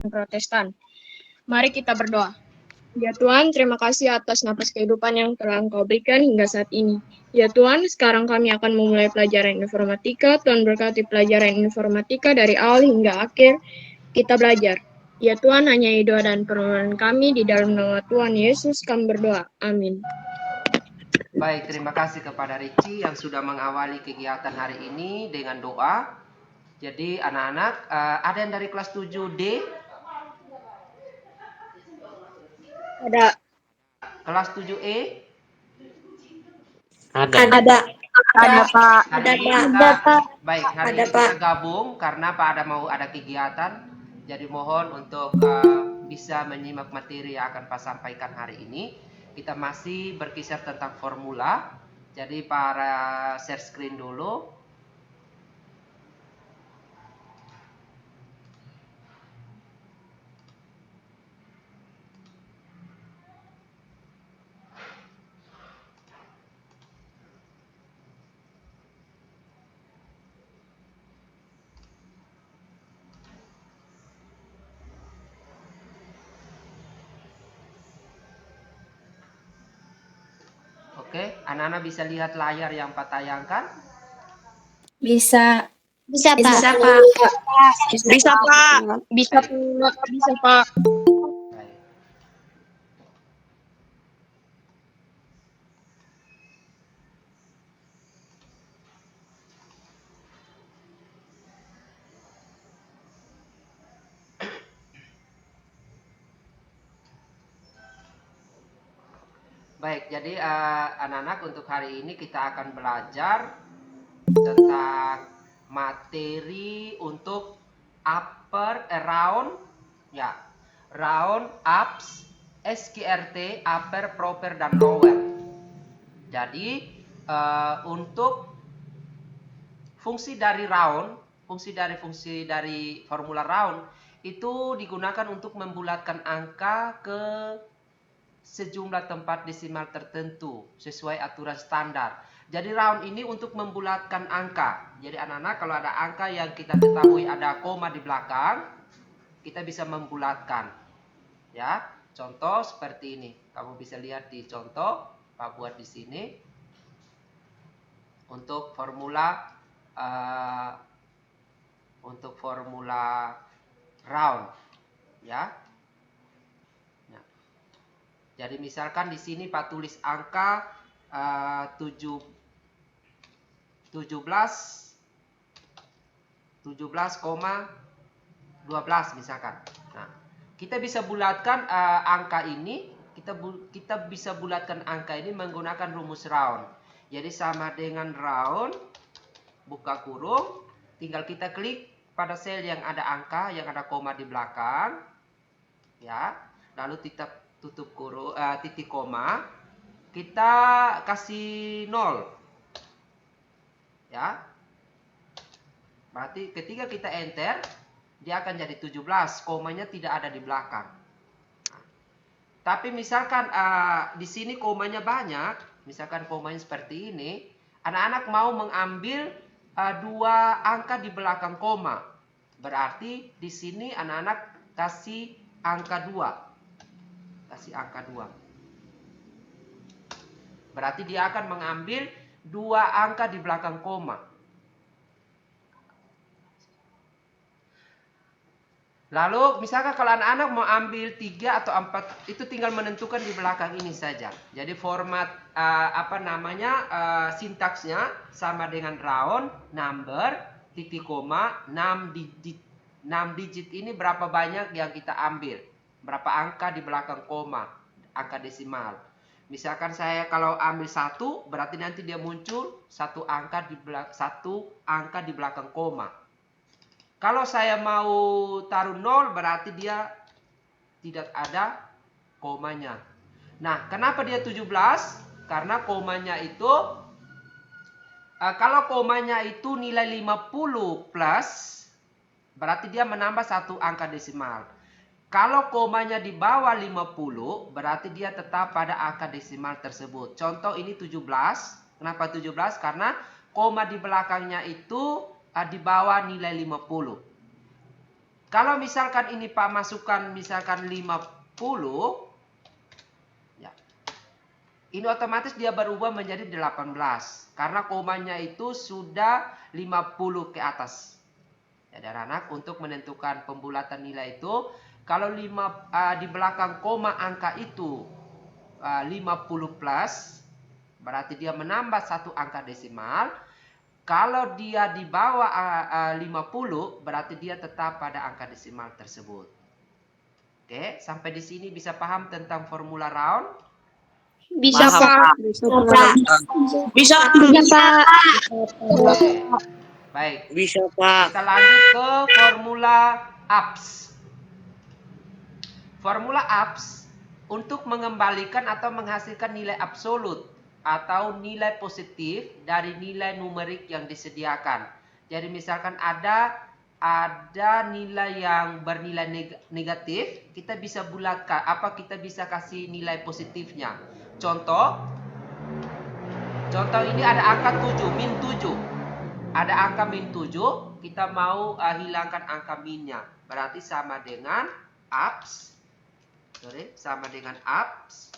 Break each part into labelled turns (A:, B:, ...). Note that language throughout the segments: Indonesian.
A: Protestan. Mari kita berdoa. Ya Tuhan, terima kasih atas napas kehidupan yang telah Engkau berikan hingga saat ini. Ya Tuhan, sekarang kami akan memulai pelajaran informatika. Tuhan berkati pelajaran informatika dari awal hingga akhir kita belajar. Ya Tuhan, hanya doa dan permohonan kami di dalam nama Tuhan Yesus kami berdoa. Amin.
B: Baik, terima kasih kepada Ricci yang sudah mengawali kegiatan hari ini dengan doa. Jadi anak-anak, ada yang dari kelas 7D?
A: Ada.
B: Kelas 7E?
C: Ada.
A: Ada Pak.
B: Hari ini baik, hari ini kita gabung karena Pak Ada mau ada kegiatan. Jadi mohon untuk bisa menyimak materi yang akan Pak sampaikan hari ini. Kita masih berkisar tentang formula. Jadi para share screen dulu. Oke, anak-anak bisa lihat layar yang Pak tayangkan?
D: Bisa.
A: Bisa Pak.
D: Bisa, Pak.
A: Bisa Pak. Bisa Pak. Bisa Pak.
B: Baik. Baik, jadi anak-anak untuk hari ini kita akan belajar tentang materi untuk round, ya, round, ups, SQRT, upper, proper, dan lower. Jadi untuk fungsi dari round, fungsi dari formula round itu digunakan untuk membulatkan angka ke sejumlah tempat desimal tertentu sesuai aturan standar. Jadi round ini untuk membulatkan angka. Jadi anak-anak kalau ada angka yang kita ketahui ada koma di belakang, kita bisa membulatkan. Ya, contoh seperti ini. Kamu bisa lihat di contoh, Pak buat di sini. Untuk formula round, ya. Jadi misalkan di sini Pak tulis angka 17,12 misalkan. Nah, kita bisa bulatkan angka ini, kita bisa bulatkan angka ini menggunakan rumus round. Jadi sama dengan round, buka kurung, tinggal kita klik pada sel yang ada angka, yang ada koma di belakang, ya. Lalu kita tutup kurung, titik koma, kita kasih 0, ya. Berarti ketika kita enter, dia akan jadi 17, komanya tidak ada di belakang. Nah, tapi misalkan di sini komanya banyak, misalkan komanya seperti ini, anak-anak mau mengambil 2 angka di belakang koma. Berarti di sini anak-anak kasih angka 2. Kasih angka 2. Berarti dia akan mengambil 2 angka di belakang koma. Lalu misalkan kalau anak-anak mau ambil 3 atau 4, itu tinggal menentukan di belakang ini saja. Jadi format sintaksnya sama dengan round, number, titik koma, 6 digit. 6 digit ini berapa banyak yang kita ambil? Berapa angka di belakang koma, angka desimal. Misalkan saya kalau ambil 1, berarti nanti dia muncul 1 angka di belakang koma. Kalau saya mau taruh 0, berarti dia tidak ada komanya. Nah, kenapa dia 17? Karena komanya itu, kalau komanya itu nilai 50 plus, berarti dia menambah 1 angka desimal. Kalau komanya di bawah 50, berarti dia tetap pada angka desimal tersebut. Contoh ini 17. Kenapa 17? Karena koma di belakangnya itu di bawah nilai 50. Kalau misalkan ini Pak masukkan misalkan 50, ya, ini otomatis dia berubah menjadi 18. Karena komanya itu sudah 50 ke atas. Ya, anak-anak, untuk menentukan pembulatan nilai itu, kalau di belakang koma angka itu 50 plus, berarti dia menambah satu angka desimal. Kalau dia di bawah 50, berarti dia tetap pada angka desimal tersebut. Oke, sampai di sini bisa paham tentang formula round?
A: Bisa,
C: Paham,
A: Pak.
C: Pak. Bisa.
D: Bisa.
B: Oke. Baik,
C: Bisa, Pak.
B: kita lanjut ke formula ups. Formula ups untuk mengembalikan atau menghasilkan nilai absolut atau nilai positif dari nilai numerik yang disediakan. Jadi misalkan ada nilai yang bernilai negatif, kita bisa bulatkan kita bisa kasih nilai positifnya. Contoh ini ada angka 7, min 7. Ada angka min 7, kita mau hilangkan angka minnya. Berarti sama dengan ups. Sama dengan ups.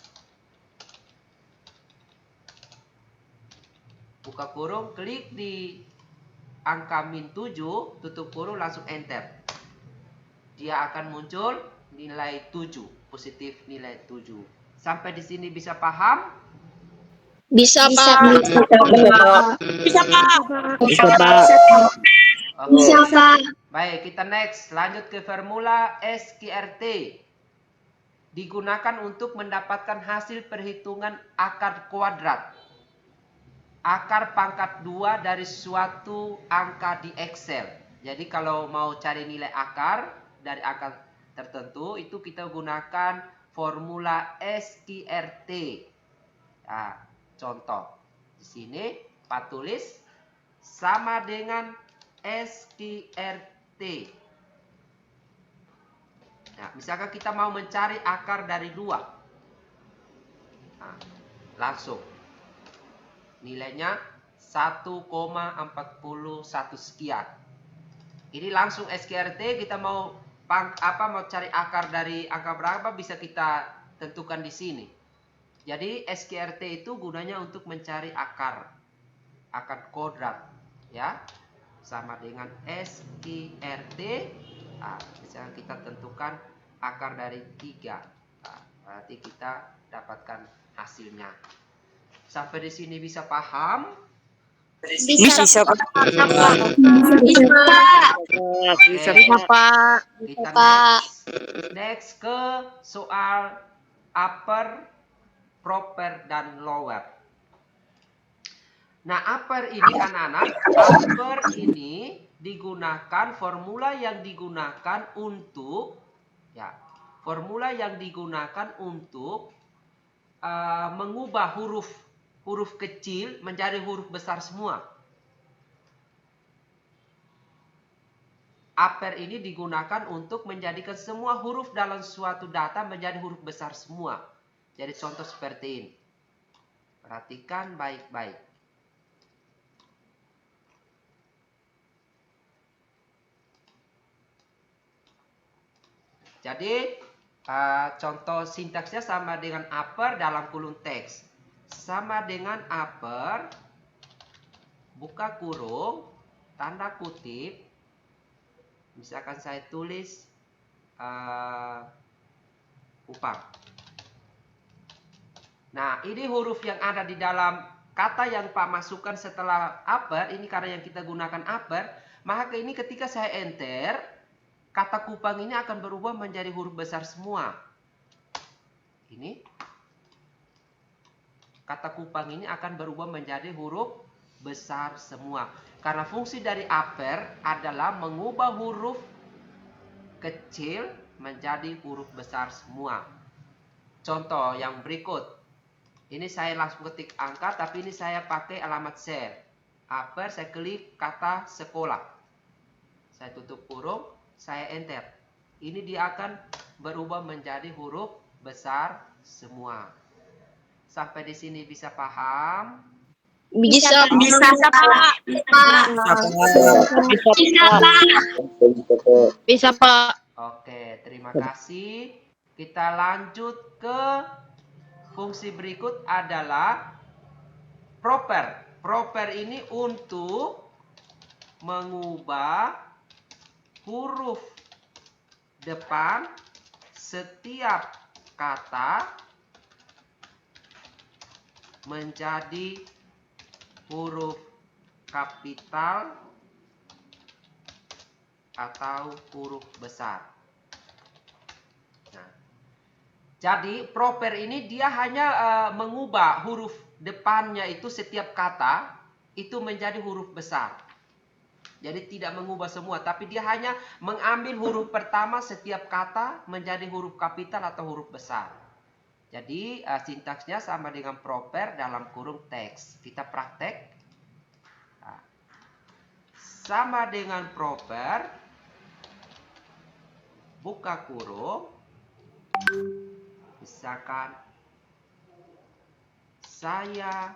B: Buka kurung, klik di angka min 7, tutup kurung, langsung enter. Dia akan muncul nilai 7, positif nilai 7. Sampai di sini bisa paham?
A: Bisa,
D: Bisa,
A: Pak.
D: Pak.
C: Bisa, Pak.
D: Bisa, Pak.
B: Oke.
D: Bisa, Pak.
B: Baik, kita next. Lanjut ke formula SQRT. Digunakan untuk mendapatkan hasil perhitungan akar kuadrat. Akar pangkat 2 dari suatu angka di Excel. Jadi kalau mau cari nilai akar dari angka tertentu, itu kita gunakan formula SQRT. Nah, contoh. Di sini Pak tulis sama dengan SQRT. Nah, misalkan kita mau mencari akar dari 2. Nah, langsung. Nilainya 1,41 sekian. Ini langsung SQRT, kita mau cari akar dari angka berapa bisa kita tentukan di sini. Jadi SQRT itu gunanya untuk mencari akar kuadrat, ya. Sama dengan SQRT. Nah, misalnya kita tentukan akar dari 3. Nah, berarti kita dapatkan hasilnya. Sampai di sini bisa paham?
C: Bisa, Pak.
D: Bisa, Pak.
C: Bisa, Pak.
B: Kita
D: Pak.
B: next ke soal upper, proper, dan lower. Nah, upper ini anak-anak, upper ini digunakan formula yang digunakan untuk mengubah huruf kecil menjadi huruf besar semua. Upper ini digunakan untuk menjadikan semua huruf dalam suatu data menjadi huruf besar semua. Jadi contoh seperti ini. Perhatikan baik-baik. Jadi contoh sintaksnya sama dengan upper dalam kurung teks. Sama dengan upper, buka kurung, tanda kutip. Misalkan saya tulis upang. Nah, ini huruf yang ada di dalam kata yang Pak masukkan setelah upper, ini karena yang kita gunakan upper, maka ini ketika saya enter, kata kupang ini akan berubah menjadi huruf besar semua. Ini. Kata kupang ini akan berubah menjadi huruf besar semua. Karena fungsi dari upper adalah mengubah huruf kecil menjadi huruf besar semua. Contoh yang berikut. Ini saya langsung ketik angka, tapi ini saya pakai alamat share. Upper, saya klik kata sekolah. Saya tutup kurung, saya enter. Ini dia akan berubah menjadi huruf besar semua. Sampai di sini bisa paham?
A: Bisa.
C: Bisa, Pak. Bisa, Pak.
A: Bisa, Pak.
B: Oke, terima kasih. Kita lanjut ke fungsi berikut adalah proper. Proper ini untuk mengubah huruf depan setiap kata menjadi huruf kapital atau huruf besar. Nah, jadi proper ini dia hanya mengubah huruf depannya itu setiap kata itu menjadi huruf besar. Jadi tidak mengubah semua, tapi dia hanya mengambil huruf pertama setiap kata menjadi huruf kapital atau huruf besar. Jadi sintaksnya sama dengan proper dalam kurung teks. Kita praktek. Nah, sama dengan proper, buka kurung. Misalkan, saya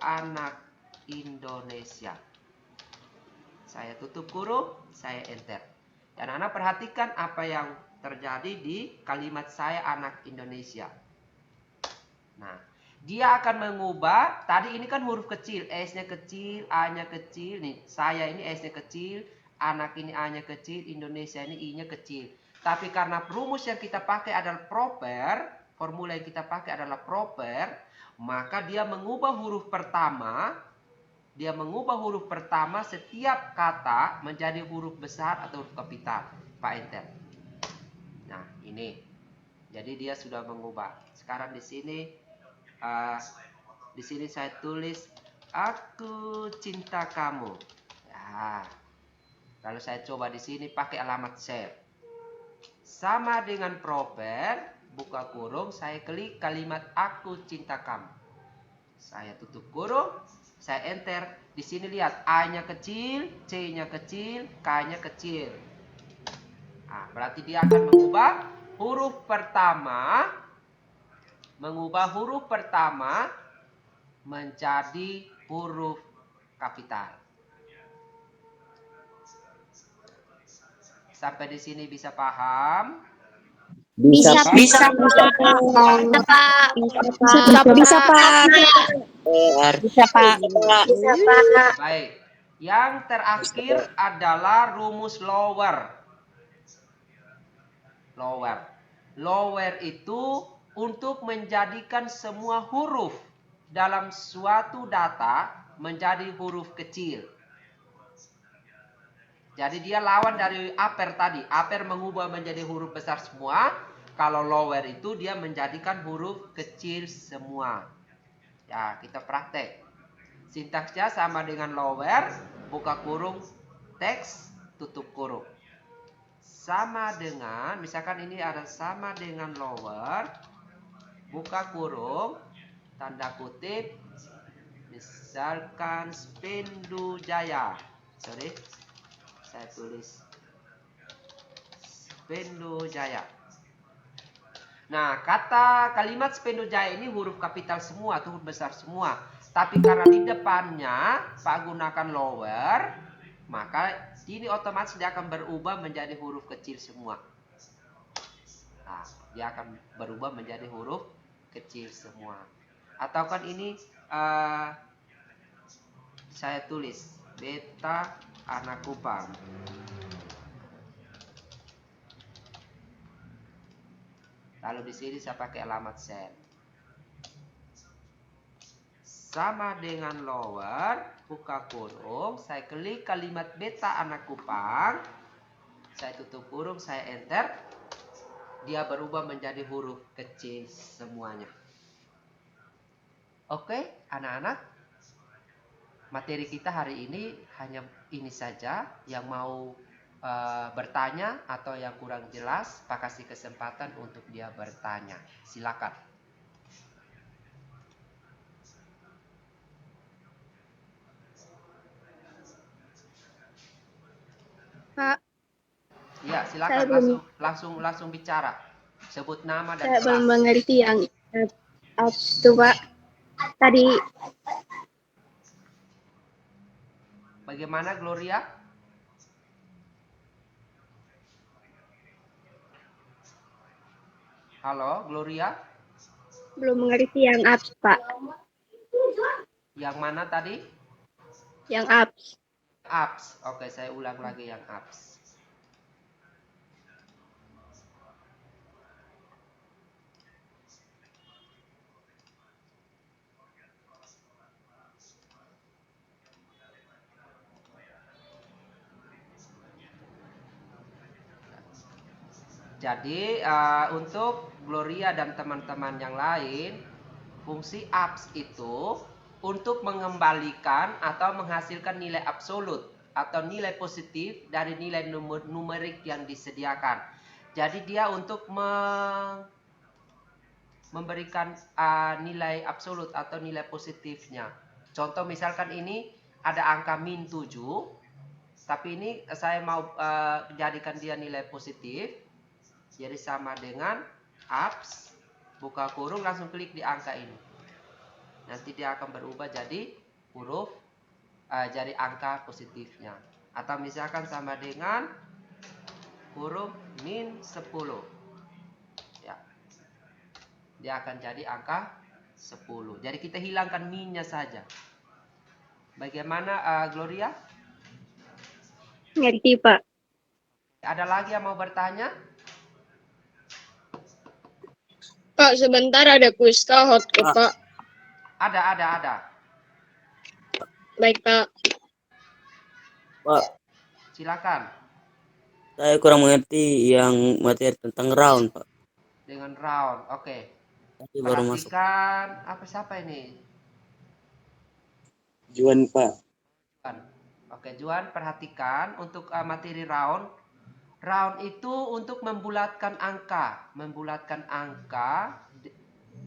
B: anak Indonesia. Saya tutup kurung, saya enter. Dan anak perhatikan apa yang terjadi di kalimat saya anak Indonesia. Nah, dia akan mengubah, tadi ini kan huruf kecil, S-nya kecil, A-nya kecil, nih saya ini S-nya kecil, anak ini A-nya kecil, Indonesia ini I-nya kecil. Tapi karena rumus yang kita pakai adalah proper, formula yang kita pakai adalah proper, maka dia mengubah huruf pertama, setiap kata menjadi huruf besar atau huruf kapital. Pak enter. Nah, ini. Jadi dia sudah mengubah. Sekarang di sini saya tulis aku cinta kamu. Ya. Lalu saya coba di sini pakai alamat save. Sama dengan proper, buka kurung, saya klik kalimat aku cinta kamu. Saya tutup kurung, saya enter. Di sini lihat A-nya kecil, C-nya kecil, K-nya kecil. Nah, berarti dia akan mengubah huruf pertama menjadi huruf kapital. Sampai di sini bisa paham?
C: Bisa, Pak.
D: Bisa, Pak.
B: Baik. Yang terakhir adalah rumus lower. Lower itu untuk menjadikan semua huruf dalam suatu data menjadi huruf kecil. Jadi dia lawan dari upper tadi. Upper mengubah menjadi huruf besar semua. Kalau lower itu dia menjadikan huruf kecil semua. Ya, kita praktek. Sintaksnya sama dengan lower, buka kurung, teks, tutup kurung. Sama dengan, misalkan ini ada sama dengan lower, buka kurung, tanda kutip, misalkan Spendu Jaya. Sorry, saya tulis Spendu Jaya. Nah, kalimat Spendu Jaya ini huruf kapital semua, huruf besar semua. Tapi karena di depannya Pak gunakan lower, maka ini otomatis dia akan berubah menjadi huruf kecil semua. Nah, dia akan berubah menjadi huruf kecil semua. Atau kan ini saya tulis Beta anak Kupang. Lalu di sini saya pakai alamat send. Sama dengan lower, buka kurung, saya klik kalimat Beta anak Kupang, saya tutup kurung, saya enter, dia berubah menjadi huruf kecil semuanya. Oke, anak-anak, materi kita hari ini hanya ini saja. Yang mau bertanya atau yang kurang jelas, Pak kasih kesempatan untuk dia bertanya. Silakan.
A: Pak,
B: Ya, silakan langsung bicara. Sebut nama dan
A: saya
B: kelas.
A: belum mengerti yang itu, Pak. Tadi
B: Bagaimana Gloria? Halo Gloria?
A: Belum mengerti yang abs, Pak.
B: Yang mana tadi?
A: Yang abs.
B: Abs. Oke, saya ulang lagi yang abs. Jadi untuk Gloria dan teman-teman yang lain, fungsi abs itu untuk mengembalikan atau menghasilkan nilai absolut atau nilai positif dari nilai numerik yang disediakan. Jadi dia untuk memberikan nilai absolut atau nilai positifnya. Contoh misalkan ini ada angka min 7, tapi ini saya mau jadikan dia nilai positif. Jadi sama dengan abs, buka kurung, langsung klik di angka ini. Nanti dia akan berubah jadi huruf, jadi angka positifnya. Atau misalkan sama dengan huruf min 10. Ya. Dia akan jadi angka 10. Jadi kita hilangkan minnya saja. Bagaimana Gloria?
A: Ngerti, Pak.
B: Ada lagi yang mau bertanya?
A: Pak, sebentar ada kuis hot ke Pak.
B: Ada.
A: Baik, Pak.
C: Pak,
B: Silakan.
C: saya kurang mengerti yang materi tentang round, Pak.
B: Dengan round. Oke.
C: Tadi baru masuk.
B: Perhatikan siapa ini?
C: Juan, Pak.
B: Juan. Oke, Juan, perhatikan untuk materi round. Round itu untuk membulatkan angka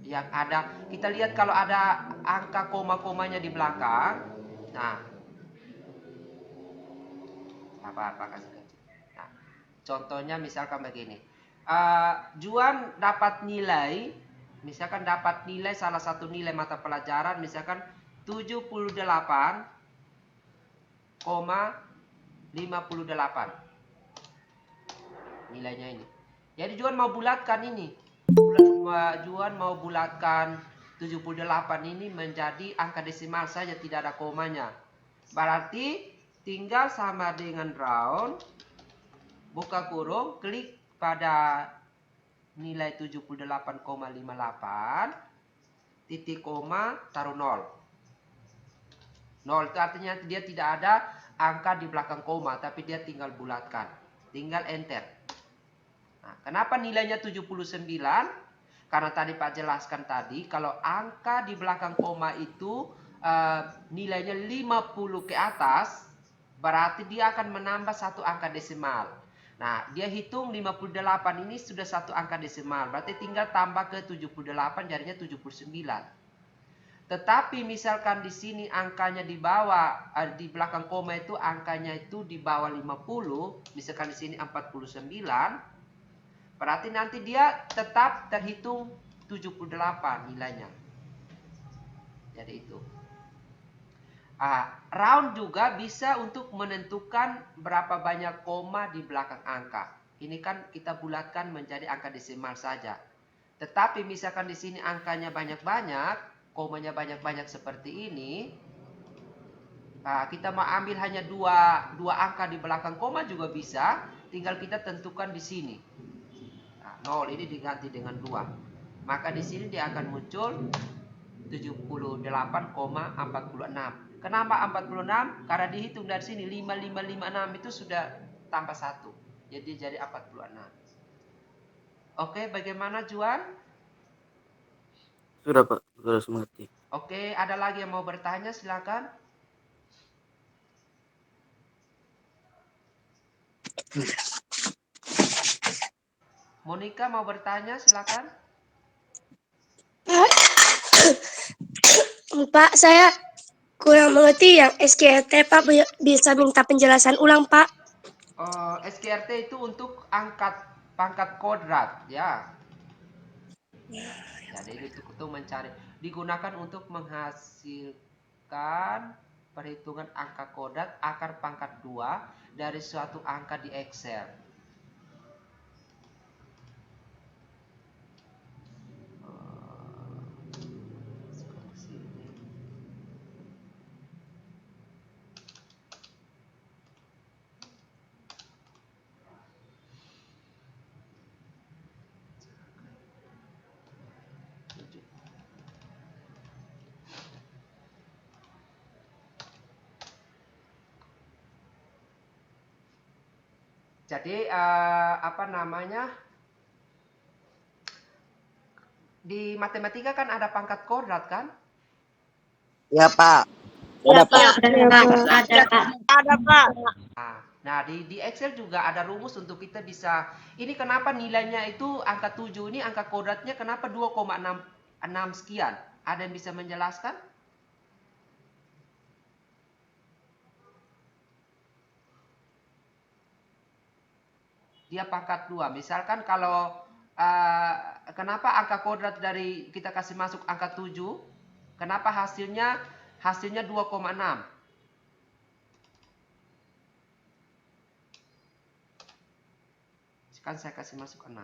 B: yang ada. Kita lihat kalau ada angka koma-komanya di belakang. Nah, apa kasih kecil. Nah, contohnya misalkan begini. Juan dapat nilai, misalkan dapat nilai salah satu nilai mata pelajaran, misalkan 78,58 nilainya ini. Jadi Juan mau bulatkan ini. Juan mau bulatkan 78 ini menjadi angka desimal saja, tidak ada komanya. Berarti tinggal sama dengan round, buka kurung, klik pada nilai 78,58, titik koma, taruh 0. 0 itu artinya dia tidak ada angka di belakang koma, tapi dia tinggal bulatkan. Tinggal enter. Nah, kenapa nilainya 79? Karena tadi Pak jelaskan tadi, kalau angka di belakang koma itu nilainya 50 ke atas, berarti dia akan menambah satu angka desimal. Nah, dia hitung 58 ini sudah satu angka desimal, berarti tinggal tambah ke 78, jadinya 79. Tetapi misalkan di sini angkanya di bawah, di belakang koma itu angkanya itu di bawah 50, misalkan di sini 49, berarti nanti dia tetap terhitung 78 nilainya. Jadi itu. Round juga bisa untuk menentukan berapa banyak koma di belakang angka. Ini kan kita bulatkan menjadi angka desimal saja. Tetapi misalkan di sini angkanya banyak-banyak, komanya banyak-banyak seperti ini, kita mau ambil hanya dua angka di belakang koma juga bisa. Tinggal kita tentukan di sini. 0 ini diganti dengan 2. Maka di sini dia akan muncul 78,46. Kenapa 46? Karena dihitung dari sini 5556 itu sudah tambah 1. Jadi 46. Oke, bagaimana Juan?
C: Sudah, Pak. Sudah mengerti.
B: Oke, ada lagi yang mau bertanya? Silakan. Monica mau bertanya? Silakan.
E: Pak, saya kurang mengerti yang SKRT, Pak. Bisa minta penjelasan ulang, Pak?
B: SKRT itu untuk pangkat kodrat, ya. Jadi itu mencari, digunakan untuk menghasilkan perhitungan angka kodrat akar pangkat 2 dari suatu angka di Excel. Jadi apa namanya, di matematika kan ada pangkat kodrat kan?
C: Ya, Pak.
D: Ada,
E: Ya,
D: Pak.
E: Pak.
D: Ada, Pak. Ada, Pak.
E: Ada, Pak.
B: Nah, di Excel juga ada rumus untuk kita bisa, ini kenapa nilainya itu angka 7 ini angka kodratnya kenapa 2,6 sekian? Ada yang bisa menjelaskan? Dia pangkat 2. Misalkan kalau kenapa angka kodrat dari kita kasih masuk angka 7? Kenapa hasilnya 2,6? Kan saya kasih masuk 6.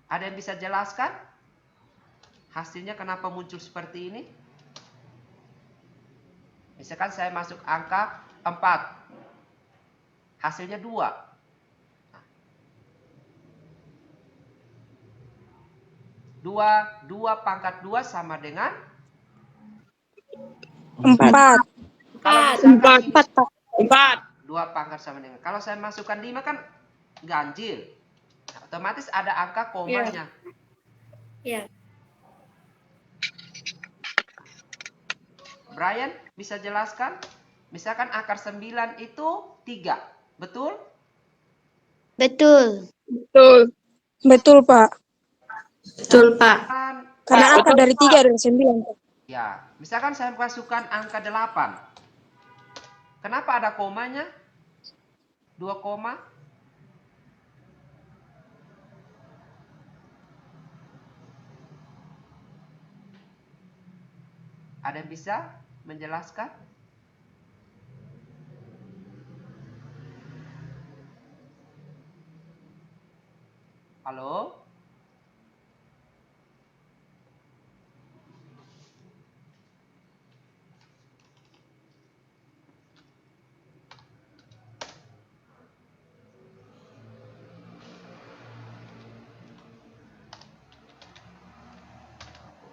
B: Ada yang bisa jelaskan? Hasilnya kenapa muncul seperti ini? Misalkan saya masuk angka 4. Hasilnya 2. 2 pangkat 2 sama dengan
E: 4.
B: kalau misalkan ini
E: 4, Pak.
B: 2 pangkat sama dengan. Kalau saya masukkan 5 kan ganjil. Otomatis ada angka komanya.
E: Iya.
B: Brian bisa jelaskan? Misalkan akar 9 itu 3. Betul?
D: Betul.
A: Betul.
E: Betul, Pak.
D: Betul, Pak.
E: Karena akar dari 3 dan 9, Pak.
B: Ya, misalkan saya masukkan angka 8. Kenapa ada komanya? 2 koma. Ada yang bisa menjelaskan? Halo?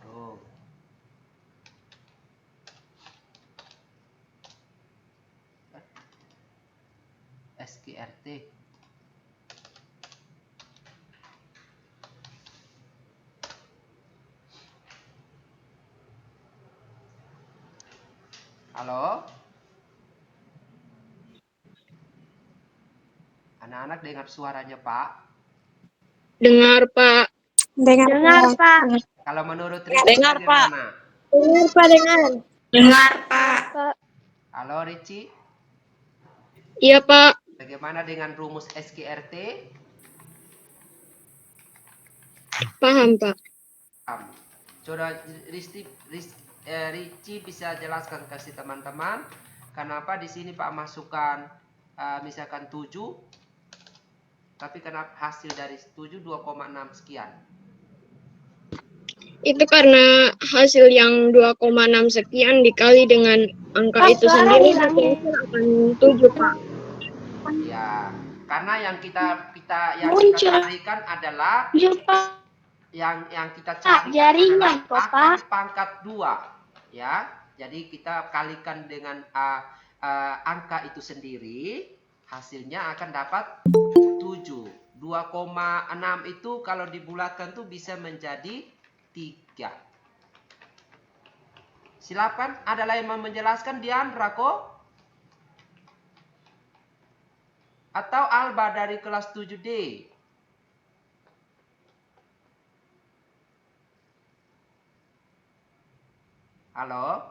B: Bodoh. SQRT. Halo? Anak-anak dengar suaranya, Pak?
A: Dengar, Pak.
E: Dengar, Pak.
B: Kalau menurut Ricci
D: Dengar, Pak.
B: bagaimana?
E: Dengar, Pak, dengar.
D: Dengar, Pak.
B: Halo, Ricci?
A: Iya, Pak.
B: Bagaimana dengan rumus SQRT?
A: Paham, Pak.
B: Coba Ricci bisa jelaskan kasih teman-teman kenapa di sini Pak masukkan misalkan 7, tapi kenapa hasil dari 7 2,6 sekian?
A: Itu karena hasil yang 2,6 sekian dikali dengan angka itu sendiri akan 7, Pak.
B: Ya, karena yang kita carikan adalah yang kita cari adalah akar pangkat 2, ya. Jadi kita kalikan dengan angka itu sendiri, hasilnya akan dapat 7. 2,6 itu kalau dibulatkan tuh bisa menjadi 3. Silakan, ada yang mau menjelaskan, Diandra kok? Atau Alba dari kelas 7D? Halo?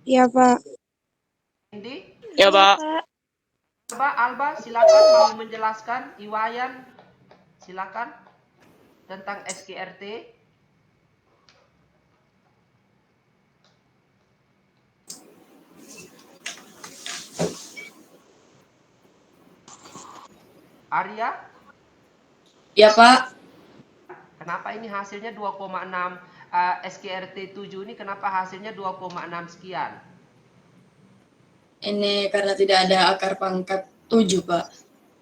E: Iya, Pak.
B: Indi?
C: Ya, Pak.
B: Alba, silakan mau menjelaskan. Iwayan, silakan tentang SQRT. Arya,
D: Ya, Pak.
B: kenapa ini hasilnya 2,6? SKRT 7 ini kenapa hasilnya 2,6 sekian?
D: Ini karena tidak ada akar pangkat 7, Pak.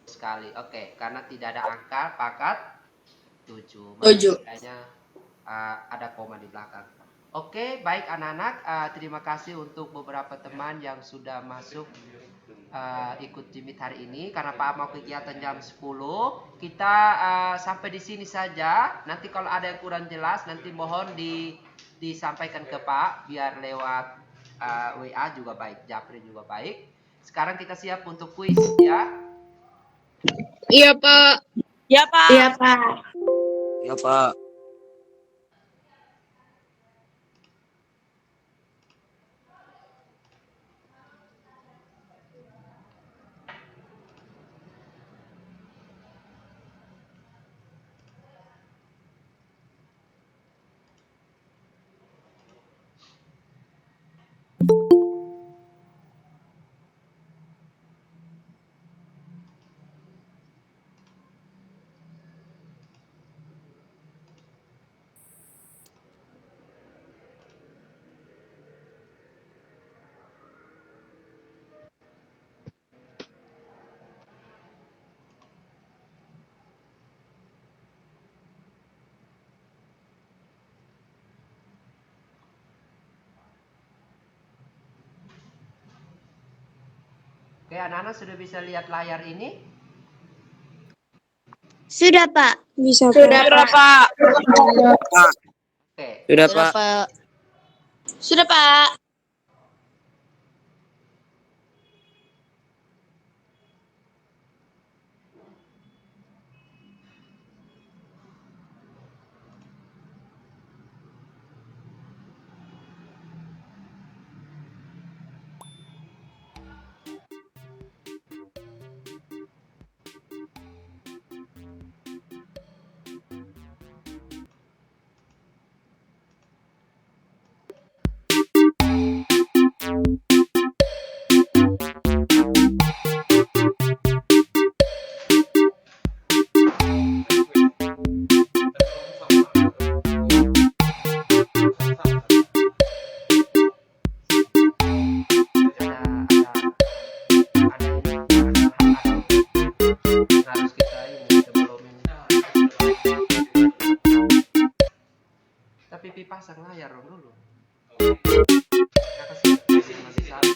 B: Sekali. Oke, karena tidak ada angka pangkat 7.
D: Tujuh.
B: Makanya ada koma di belakang. Oke, baik anak-anak, terima kasih untuk beberapa teman yang sudah masuk ikut Jimit hari ini. Karena Pak mau kegiatan jam 10, kita sampai di sini saja. Nanti kalau ada yang kurang jelas, nanti mohon disampaikan ke Pak, biar lewat WA juga baik, Japri juga baik. Sekarang kita siap untuk kuis ya.
A: Iya, Pak.
D: Iya, Pak.
C: Ya Pak.
B: Oke, anak-anak sudah bisa lihat layar ini?
E: Sudah, Pak. Bisa,
D: Sudah, Pak.
B: Oke.
C: Sudah Pak.
D: Sudah, Pak.
B: Harus kita ini sebelum tapi pipa pasang layar dulu. Masih ada.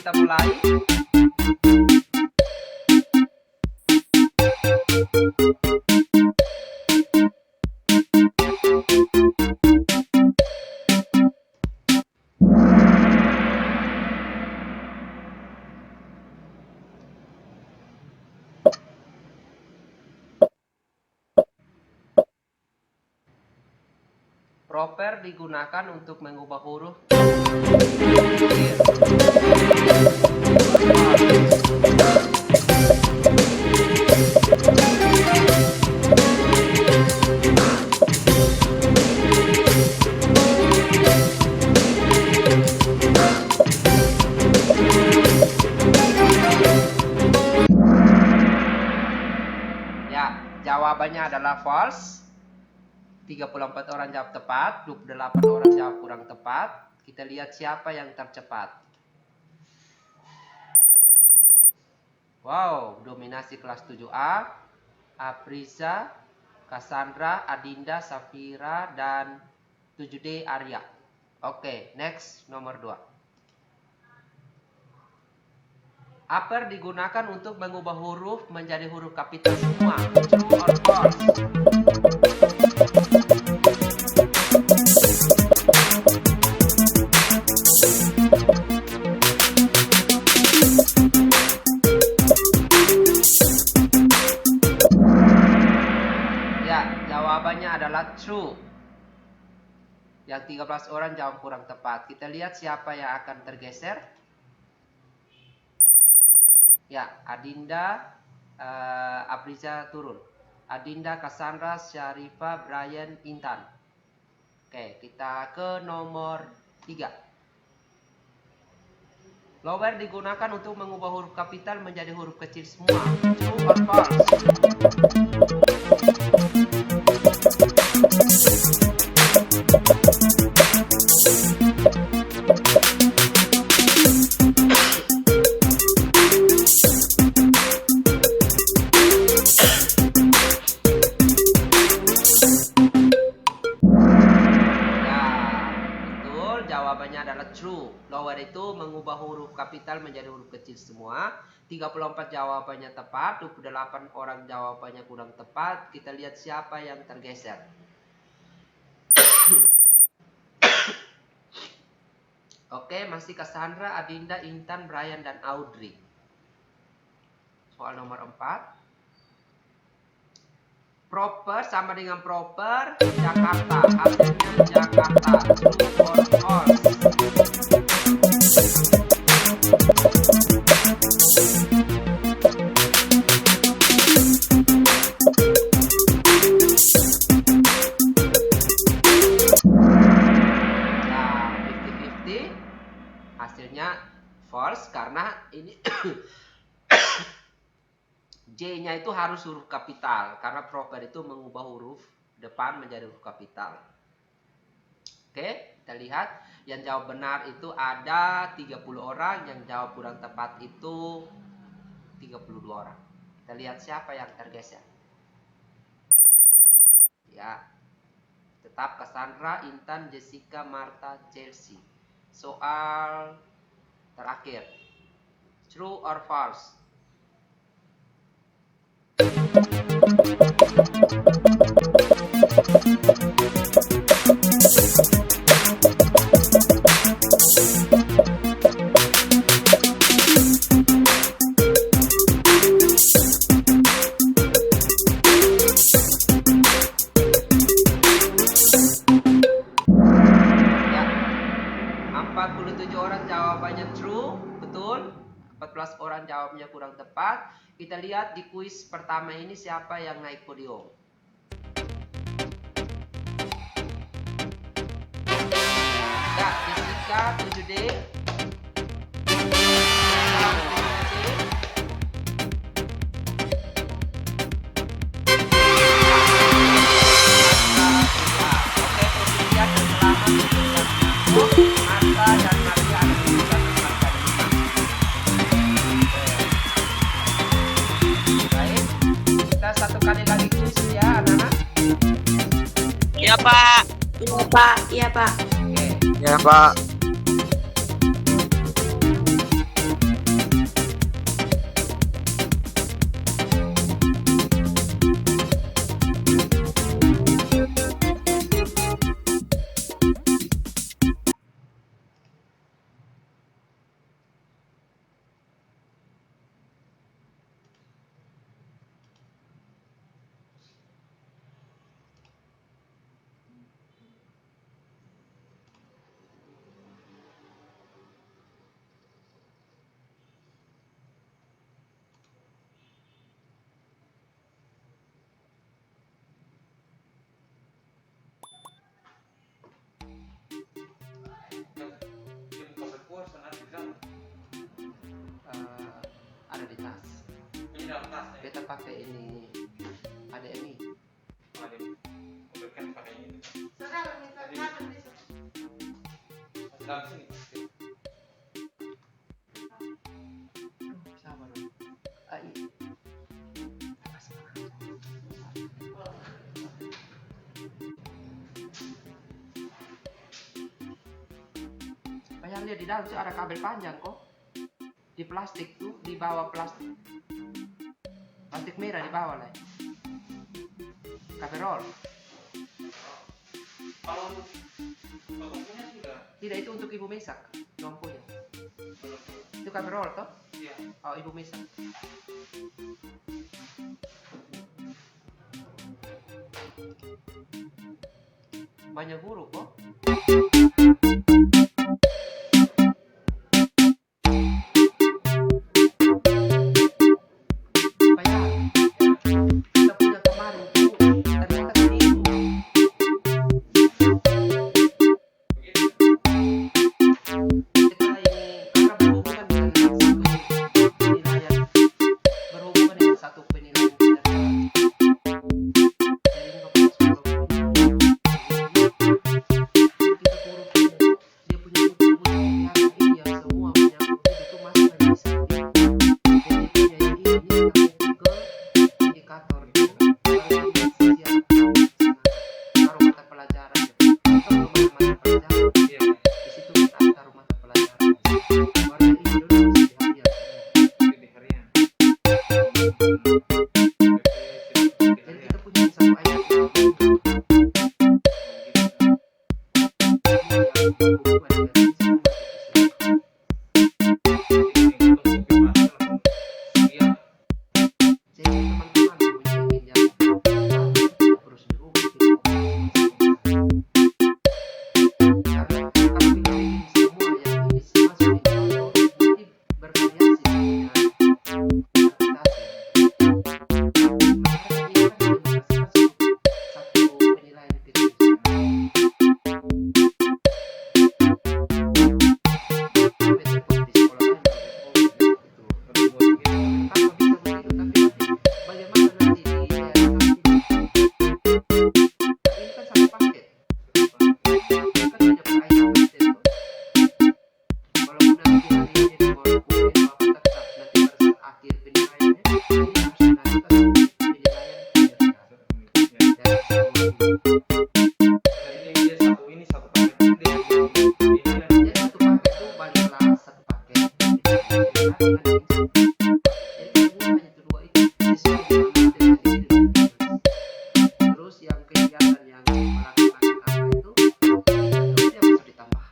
B: kita mulai. Proper digunakan untuk mengubah huruf. Ya, jawabannya adalah false. 34 orang jawab tepat, 28 orang jawab kurang tepat. Kita lihat siapa yang tercepat. Wow, dominasi kelas 7A. Apriza, Cassandra, Adinda, Safira, dan 7D Arya. Oke, next nomor 2. Upper digunakan untuk mengubah huruf menjadi huruf kapital semua. True or false? Jawabannya adalah true. Yang 13 orang jawab kurang tepat. Kita lihat siapa yang akan tergeser. Ya, Adinda, Apriza turun. Adinda, Cassandra, Syarifah, Brian, Intan. Oke, kita ke nomor 3. Lower digunakan untuk mengubah huruf kapital menjadi huruf kecil semua. True or false? Jawabannya adalah true. Lower itu mengubah huruf kapital menjadi huruf kecil semua. 34 jawabannya tepat, 28 orang jawabannya kurang tepat. Kita lihat siapa yang tergeser. Oke, masih Cassandra, Adinda, Intan, Brian, dan Audrey. Soal nomor 4. Proper sama dengan proper Jakarta. Hasilnya Jakarta. True or false? Nah, 50-50. Hasilnya false karena ini J-nya itu harus huruf kapital karena proper itu mengubah huruf depan menjadi huruf kapital. Oke, kita lihat yang jawab benar itu ada 30 orang, yang jawab kurang tepat itu 32 orang. Kita lihat siapa yang tergeser. Ya, tetap Cassandra, Intan, Jessica, Martha, Chelsea. Soal terakhir. True or false? Ya, 47 orang jawabannya true, betul. 14 orang jawabnya kurang tepat. Kita lihat di kuis pertama ini siapa yang naik podium. Ya, Jessica 7D. Satu kali lagi kuis ya anak-anak.
D: Iya, Pak.
E: Iya, Pak. Iya, Pak.
B: Oke.
C: Ya, Pak.
B: di tas. Kita pakai ini. Ada ini. Sabar. Bayang lihat di dalam tuh ada kabel panjang kok. Di plastik tuh, di bawah plastik. Plastik merah di bawah lah. Kabel roll.
F: Kalau lampunya sudah.
B: Tidak, itu untuk ibu mesak lampunya. Itu kabel roll toh?
F: Iya.
B: Oh, ibu mesak. Banyak guru kok. Bayang, kita punya kemarin tuh ternyata keliru. Kita ini karena berhubungan dengan satu penilaian tidak salah. Jadi kita huruf dia punya huruf kelihatan iya semua punya huruf itu masuk ke bisa. Jadi punya ini Google indikator gitu. Baru dia siap taruh mata pelajaran. Kalau mata pelajaran
F: Iya.
B: di situ kita taruh mata pelajaran. Warna ini dulu masih diharian.
F: Di harian.
B: Jadi kita punya satu ayat yang jadi teman-teman punya yang terus dirubah karena kalau kita bikin semua yang ini masuk di contoh nanti bervariasi dengan aplikasi. Makanya ini kan menghasilkan satu penilaian yang kita bisa. Di sekolah lain itu apa bisa begitu tapi bagaimana nanti di daerah ini kan satu paket kan banyak perayaan itu walaupun nanti hari ini mau kuliah apa tetap nanti pada saat akhir penilaiannya ini harus dilakukan penilaian dari semua
F: Ini satu paket.
B: jadi satu paket itu balik kelas satu paket jadi semua hanya kedua itu sesuai dengan materi yang diberikan. Terus yang kegiatan yang melaksanakan apa itu yang harus ditambah.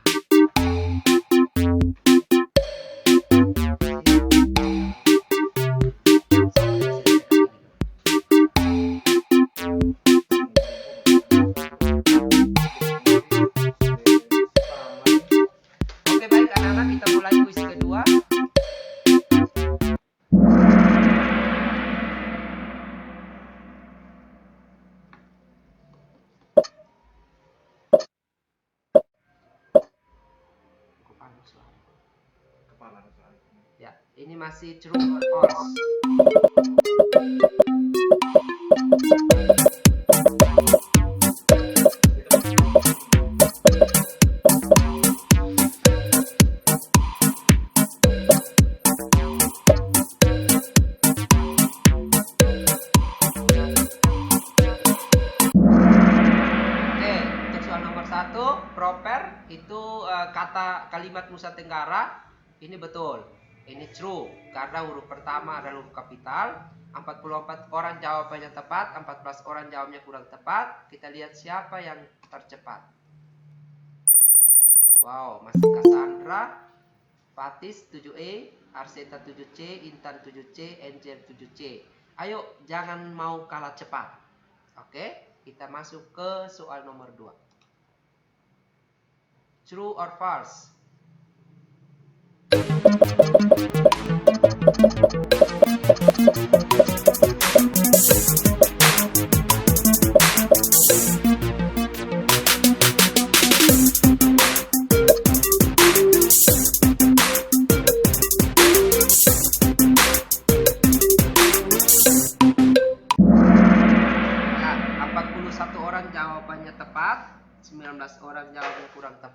B: Oke baik anak-anak kita mulai kuis kedua. Ya, ini masih true or false. Oke, untuk soal nomor 1, proper itu kata kalimat Nusa Tenggara ini betul. Ini true karena huruf pertama adalah huruf kapital. 44 orang jawabannya tepat, 14 orang jawabnya kurang tepat. Kita lihat siapa yang tercepat. Wow, masih Cassandra, Fatis 7E, Arseta 7C, Intan 7C, Angel 7C. Ayo, jangan mau kalah cepat. Oke, kita masuk ke soal nomor 2. True or false?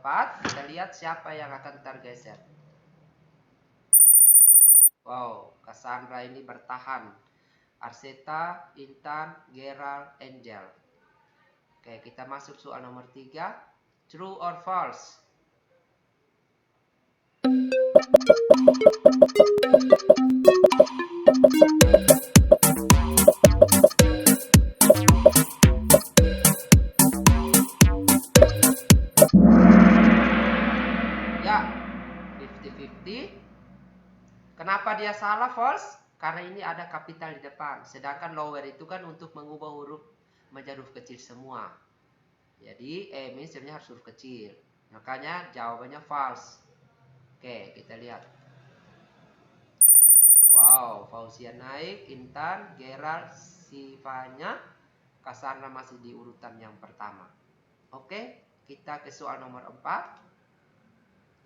B: tepat. Kita lihat siapa yang akan tergeser. Wow, Cassandra ini bertahan. Arseta, Intan, Gerald, Angel. Oke, kita masuk soal nomor 3. True or false? Ya, 50-50. Kenapa dia salah false? Karena ini ada kapital di depan. Sedangkan lower itu kan untuk mengubah huruf menjadi huruf kecil semua. Jadi ini sebenarnya harus huruf kecil. Makanya jawabannya false. Oke, kita lihat. Wow, Fauzia naik, Intan, Gerald, Sivanya, Cassandra masih di urutan yang pertama. Oke, kita ke soal nomor 4.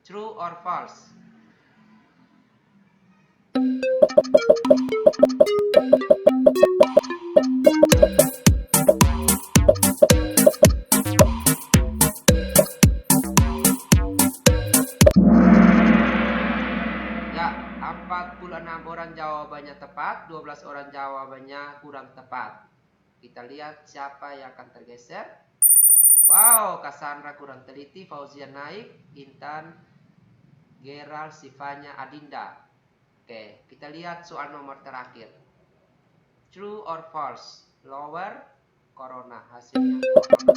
B: True or false? Ya, 46 orang jawabannya tepat, 12 orang jawabannya kurang tepat. Kita lihat siapa yang akan tergeser. Wow, Cassandra kurang teliti, Fauzia naik, Intan, Gerald, Sivanya, Adinda. Oke, kita lihat soal nomor terakhir. True or false? Lower, corona. Hasilnya corona.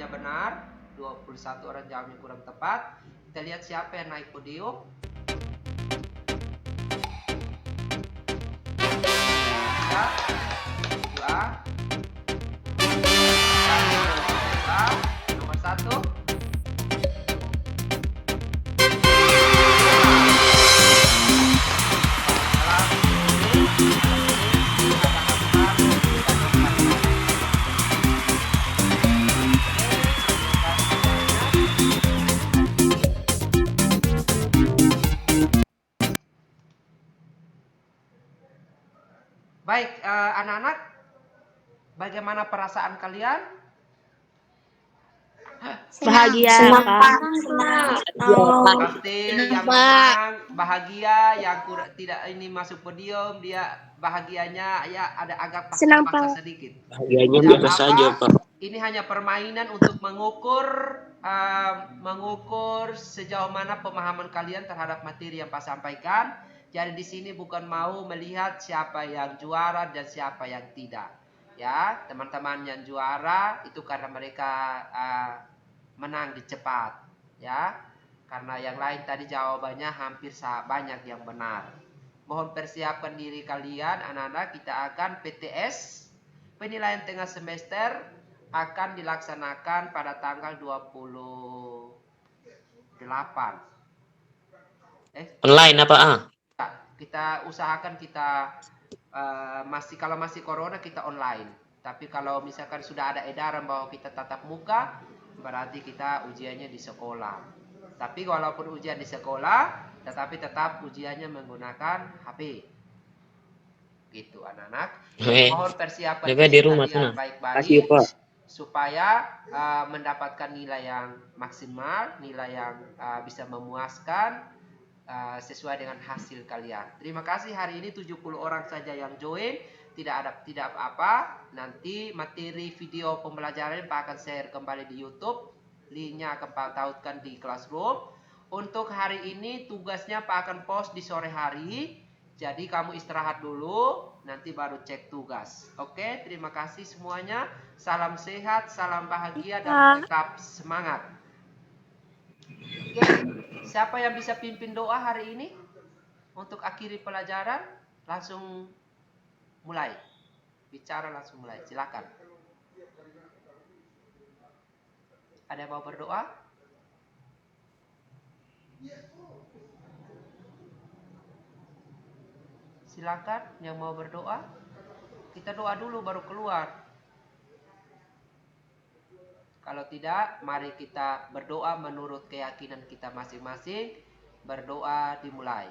B: Benar, 21 orang jawabnya kurang tepat. Kita lihat siapa yang naik podium. Ya, 2, nomor 1. Baik, anak-anak, bagaimana perasaan kalian?
E: Bahagia,
A: Senang,
E: Pak.
B: Pasti yang menang bahagia, yang tidak ini masuk podium dia bahagianya ya ada agak
E: Senang,
B: paksa-paksa
E: Pak.
B: sedikit.
C: Bahagianya
B: Tidak
C: biasa
B: apa-apa.
C: saja, Pak.
B: Ini hanya permainan untuk mengukur sejauh mana pemahaman kalian terhadap materi yang Pak sampaikan. Jadi di sini bukan mau melihat siapa yang juara dan siapa yang tidak. Ya, teman-teman yang juara itu karena mereka menang di cepat. Ya, karena yang lain tadi jawabannya hampir banyak yang benar. Mohon persiapkan diri kalian, anak-anak. Kita akan PTS, penilaian tengah semester, akan dilaksanakan pada tanggal 28.
C: Online apa?
B: Kita usahakan kita kalau masih corona kita online. Tapi kalau misalkan sudah ada edaran bahwa kita tatap muka, berarti kita ujiannya di sekolah. Tapi walaupun ujian di sekolah, tetapi tetap ujiannya menggunakan HP. Gitu anak-anak. Mohon persiapan
C: di rumah
B: kalian
C: sana.
B: baik-baik
C: Pak.
B: supaya mendapatkan nilai yang maksimal, nilai yang bisa memuaskan sesuai dengan hasil kalian. Terima kasih, hari ini 70 orang saja yang join. Tidak apa-apa. Nanti materi video pembelajaran Pak akan share kembali di YouTube. Linknya akan Pak tautkan di Classroom. Untuk hari ini tugasnya Pak akan post di sore hari. Jadi kamu istirahat dulu, nanti baru cek tugas. Oke, terima kasih semuanya. Salam sehat, salam bahagia, dan tetap semangat. Oke, siapa yang bisa pimpin doa hari ini? Untuk akhiri pelajaran, langsung mulai. Bicara langsung mulai, silakan. Ada yang mau berdoa? Silakan yang mau berdoa. kita doa dulu baru keluar. Kalau tidak, mari kita berdoa menurut keyakinan kita masing-masing. Berdoa dimulai.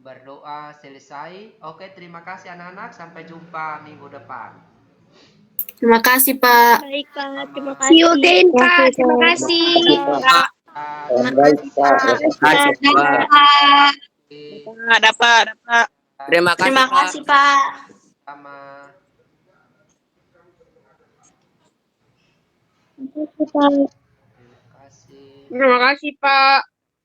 B: Berdoa selesai. Oke, terima kasih anak-anak. Sampai jumpa minggu depan.
G: Terima kasih, Pak.
E: Baik, Pak. Terima
B: Sama.
E: kasih. See you again, Pak. Terima kasih.
G: Terima kasih, Pak.
C: Terima kasih, Pak.
D: Dapat.
C: Terima kasih,
G: Terima
C: Pak.
G: kasih, Pak.
B: Sama.
E: Terima kasih, Pak.
B: Terima kasih.
A: Terima kasih, Pak.